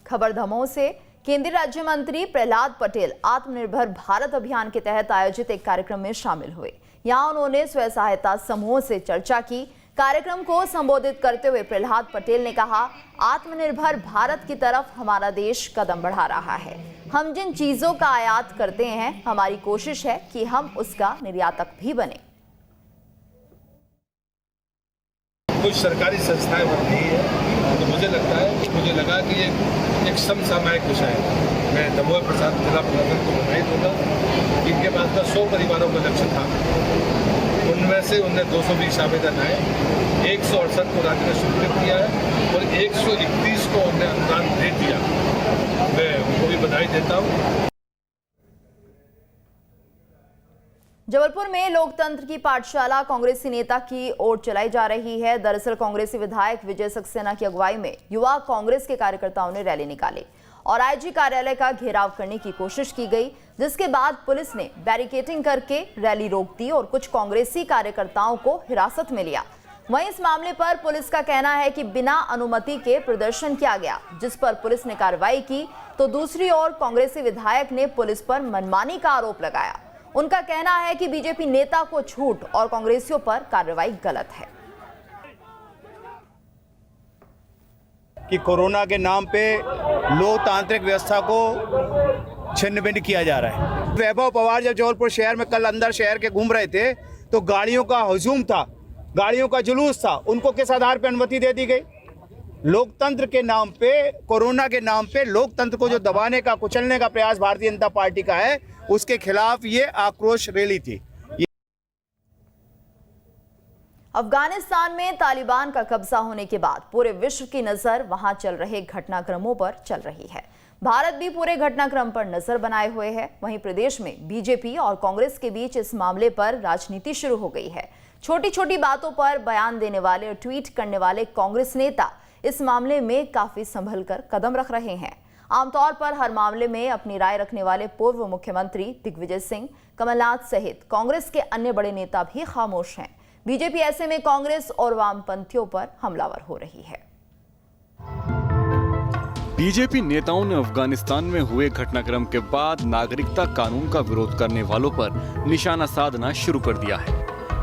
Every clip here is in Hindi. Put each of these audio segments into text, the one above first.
खबर दमोह से केंद्रीय राज्य मंत्री प्रहलाद पटेल आत्मनिर्भर भारत अभियान के तहत आयोजित एक कार्यक्रम में शामिल हुए। यहां उन्होंने स्वयं सहायता समूहों से चर्चा की। कार्यक्रम को संबोधित करते हुए प्रहलाद पटेल ने कहा, आत्मनिर्भर भारत की तरफ हमारा देश कदम बढ़ा रहा है। हम जिन चीजों का आयात करते हैं, हमारी कोशिश है कि हम उसका निर्यातक भी बने। कुछ सरकारी संस्थाएं बन रही है तो मुझे लगा कि ये एक समसामयिक विषय है। मैं दमोह प्रसाद जिला प्रशासन को बधाई दूंगा। इनके पास में 100 परिवारों का लक्ष्य था, उनमें से उन्हें 220 आवेदन आए, 168 को राज्य ने स्वीकृत किया है और 131 को उन्हें अनुदान दे दिया। मैं उनको भी बधाई देता हूँ। जबलपुर में लोकतंत्र की पाठशाला कांग्रेसी नेता की ओर चलाई जा रही है। दरअसल कांग्रेसी विधायक विजय सक्सेना की अगुवाई में युवा कांग्रेस के कार्यकर्ताओं ने रैली निकाली और आईजी कार्यालय का घेराव करने की कोशिश की गई, जिसके बाद पुलिस ने बैरिकेडिंग करके रैली रोक दी और कुछ कांग्रेसी कार्यकर्ताओं को हिरासत में लिया। वहीं इस मामले पर पुलिस का कहना है कि बिना अनुमति के प्रदर्शन किया गया, जिस पर पुलिस ने कार्रवाई की, तो दूसरी ओर कांग्रेसी विधायक ने पुलिस पर मनमानी का आरोप लगाया। उनका कहना है कि बीजेपी नेता को छूट और कांग्रेसियों पर कार्रवाई गलत है। कि कोरोना के नाम पे लोकतांत्रिक व्यवस्था को छिन्न-भिन्न किया जा रहा है। वैभव पवार जब जबलपुर शहर में कल अंदर शहर के घूम रहे थे तो गाड़ियों का हुजूम था, गाड़ियों का जुलूस था, उनको किस आधार पर अनुमति दे दी गई? लोकतंत्र के नाम पे, कोरोना के नाम पे लोकतंत्र को जो दबाने का, कुचलने का प्रयास भारतीय जनता पार्टी का है, उसके खिलाफ ये आक्रोश रैली थी। अफगानिस्तान में तालिबान का कब्जा होने के बाद पूरे विश्व की नजर वहां चल रहे घटनाक्रमों पर चल रही है। भारत भी पूरे घटनाक्रम पर नजर बनाए हुए है। वहीं प्रदेश में बीजेपी और कांग्रेस के बीच इस मामले पर राजनीति शुरू हो गई है। छोटी छोटी बातों पर बयान देने वाले और ट्वीट करने वाले कांग्रेस नेता इस मामले में काफी संभल कर कदम रख रहे हैं। आमतौर पर हर मामले में अपनी राय रखने वाले पूर्व मुख्यमंत्री दिग्विजय सिंह, कमलनाथ सहित कांग्रेस के अन्य बड़े नेता भी खामोश हैं। बीजेपी ऐसे में कांग्रेस और वामपंथियों पर हमलावर हो रही है। बीजेपी नेताओं ने अफगानिस्तान में हुए घटनाक्रम के बाद नागरिकता कानून का विरोध करने वालों पर निशाना साधना शुरू कर दिया है।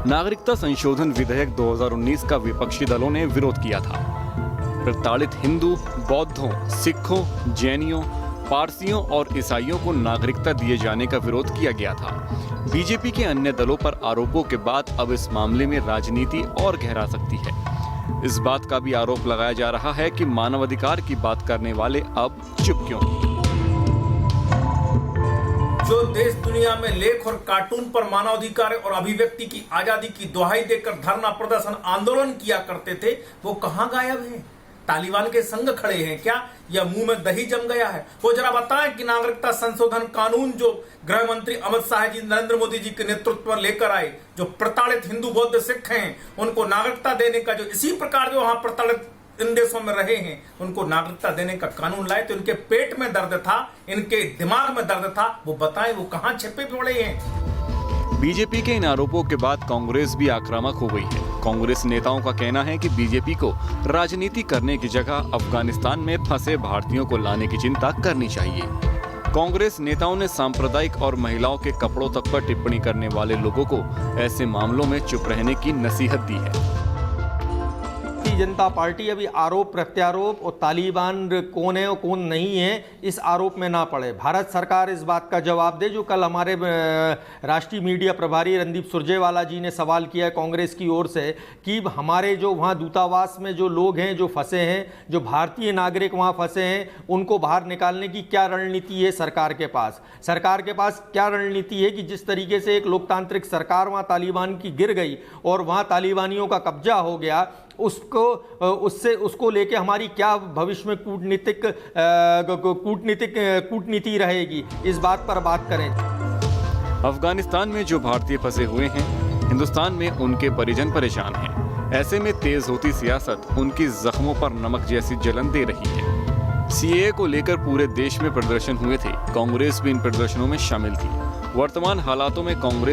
नागरिकता संशोधन विधेयक 2019 का विपक्षी दलों ने विरोध किया था। प्रताड़ित हिंदू, बौद्धों, सिखों, जैनियों, पारसियों और ईसाइयों को नागरिकता दिए जाने का विरोध किया गया था। बीजेपी के अन्य दलों पर आरोपों के बाद अब इस मामले में राजनीति और गहरा सकती है। इस बात का भी आरोप लगाया जा रहा है कि मानवाधिकार की बात करने वाले अब चुप क्यों? जो देश दुनिया में लेख और कार्टून पर मानवाधिकार और अभिव्यक्ति की आजादी की दुहाई देकर धरना प्रदर्शन आंदोलन किया करते थे, वो कहां गायब हैं? तालिबान के संग खड़े हैं क्या, या मुंह में दही जम गया है? वो जरा बताएं कि नागरिकता संशोधन कानून जो गृह मंत्री अमित शाह जी नरेंद्र मोदी जी के नेतृत्व पर लेकर आए, जो प्रताड़ित हिंदू, बौद्ध, सिख हैं, उनको नागरिकता देने का, जो इसी प्रकार जो वहां प्रताड़ित इन देशों में रहे हैं, उनको नागरिकता देने का कानून लाए, तो इनके पेट में दर्द था, इनके दिमाग में दर्द था, वो बताएं, वो कहां छिपे पड़े हैं? बीजेपी के इन आरोपों के बाद कांग्रेस भी आक्रामक हो गई है। कांग्रेस नेताओं का कहना है कि बीजेपी को राजनीति करने की जगह अफगानिस्तान में फंसे भारतीयों को लाने की चिंता करनी चाहिए। कांग्रेस नेताओं ने सांप्रदायिक और महिलाओं के कपड़ों तक पर टिप्पणी करने वाले लोगों को ऐसे मामलों में चुप रहने की नसीहत दी है। भारतीय जनता पार्टी अभी आरोप प्रत्यारोप और तालिबान कौन है और कौन नहीं है, इस आरोप में ना पड़े। भारत सरकार इस बात का जवाब दे जो कल हमारे राष्ट्रीय मीडिया प्रभारी रणदीप सुरजेवाला जी ने सवाल किया है कांग्रेस की ओर से कि हमारे जो वहाँ दूतावास में जो लोग हैं, जो फंसे हैं, जो भारतीय नागरिक वहाँ फंसे हैं, उनको बाहर निकालने की क्या रणनीति है सरकार के पास? सरकार के पास क्या रणनीति है कि जिस तरीके से एक लोकतांत्रिक सरकार वहाँ तालिबान की गिर गई और वहाँ तालिबानियों का कब्जा हो गया, उसको लेके हमारी क्या भविष्य में कूटनीति रहेगी, इस बात पर बात करें। अफगानिस्तान में जो भारतीय फंसे हुए हैं, हिंदुस्तान में उनके परिजन परेशान हैं। ऐसे में तेज होती सियासत उनकी जख्मों पर नमक जैसी जलन दे रही है। सीएए को लेकर पूरे देश में प्रदर्शन हुए थे। कांग्रेस भी इन प्रदर्शनों में शामिल थी। वर्तमान हालातों में कांग्रेस